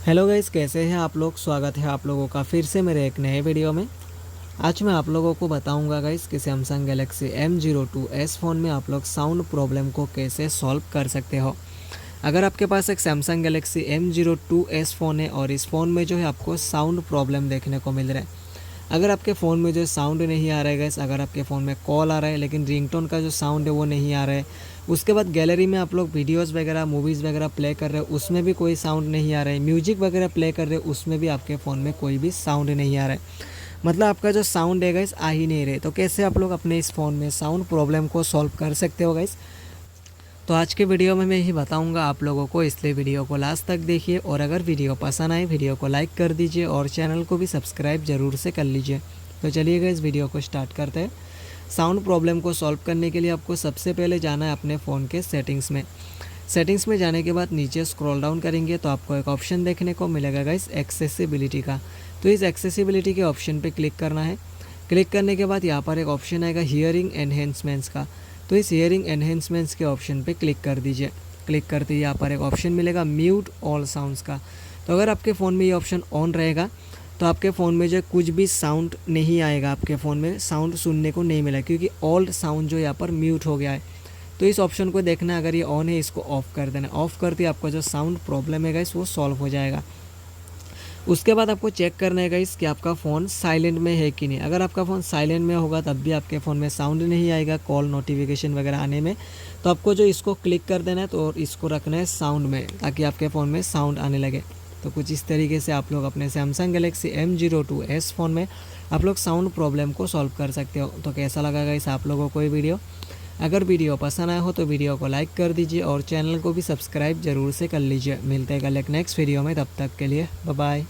Hello guys, कैसे हैं आप लोग। स्वागत है आप लोगों का फिर से मेरे एक नए वीडियो में। आज मैं आप लोगों को बताऊंगा गाइस कि सैमसंग गैलेक्सी M02s फ़ोन में आप लोग साउंड प्रॉब्लम को कैसे सॉल्व कर सकते हो। अगर आपके पास एक सैमसंग गैलेक्सी M02s फ़ोन है और इस फ़ोन में जो है आपको साउंड प्रॉब्लम देखने को मिल रहा है, अगर आपके फ़ोन में जो साउंड नहीं आ रहा है गैस, अगर आपके फ़ोन में कॉल आ रहा है लेकिन रिंगटोन का जो साउंड है वो नहीं आ रहा है, उसके बाद गैलरी में आप लोग वीडियोस वगैरह मूवीज़ वगैरह प्ले कर रहे हो उसमें भी कोई साउंड नहीं आ रहा है, म्यूजिक वगैरह प्ले कर रहे हो उसमें भी आपके फ़ोन में कोई भी साउंड नहीं आ रहा है, मतलब आपका जो साउंड है गैस आ ही नहीं रहे, तो कैसे आप लोग अपने इस फ़ोन में साउंड प्रॉब्लम को सॉल्व कर सकते हो गैस। तो आज के वीडियो में मैं ही बताऊंगा आप लोगों को, इसलिए वीडियो को लास्ट तक देखिए और अगर वीडियो पसंद आए वीडियो को लाइक कर दीजिए और चैनल को भी सब्सक्राइब ज़रूर से कर लीजिए। तो चलिएगा इस वीडियो को स्टार्ट करते हैं। साउंड प्रॉब्लम को सॉल्व करने के लिए आपको सबसे पहले जाना है अपने फ़ोन के सेटिंग्स में। सेटिंग्स में जाने के बाद नीचे स्क्रॉल डाउन करेंगे तो आपको एक ऑप्शन देखने को मिलेगा गाइस एक्सेसिबिलिटी का। तो इस एक्सेसिबिलिटी के ऑप्शन पे क्लिक करना है। क्लिक करने के बाद यहाँ पर एक ऑप्शन आएगा हियरिंग एनहेंसमेंट्स का। तो इस हियरिंग एनहेंसमेंट्स के ऑप्शन पे क्लिक कर दीजिए। क्लिक करते ही यहाँ पर एक ऑप्शन मिलेगा म्यूट ऑल साउंड्स का। तो अगर आपके फ़ोन में ये ऑप्शन ऑन रहेगा तो आपके फ़ोन में जो कुछ भी साउंड नहीं आएगा, आपके फ़ोन में साउंड सुनने को नहीं मिला क्योंकि ऑल साउंड जो यहाँ पर म्यूट हो गया है। तो इस ऑप्शन को देखना, अगर ये ऑन है इसको ऑफ़ कर देना। ऑफ़ करते ही आपका जो साउंड प्रॉब्लम है गाइस वो सॉल्व हो जाएगा। उसके बाद आपको चेक करना है गाइस कि आपका फ़ोन साइलेंट में है कि नहीं। अगर आपका फ़ोन साइलेंट में होगा तब भी आपके फ़ोन में साउंड नहीं आएगा कॉल नोटिफिकेशन वगैरह आने में, तो आपको जो इसको क्लिक कर देना है तो और इसको रखना है साउंड में ताकि आपके फ़ोन में साउंड आने लगे। तो कुछ इस तरीके से आप लोग अपने सैमसंग गैलेक्सी M02s फ़ोन में आप लोग साउंड प्रॉब्लम को सॉल्व कर सकते हो। तो कैसा लगा गाइस आप लोगों को ये वीडियो। अगर वीडियो पसंद आया हो तो वीडियो को लाइक कर दीजिए और चैनल को भी सब्सक्राइब ज़रूर से कर लीजिए। मिलते हैं कल एक नेक्स्ट वीडियो में, तब तक के लिए बाय बाय।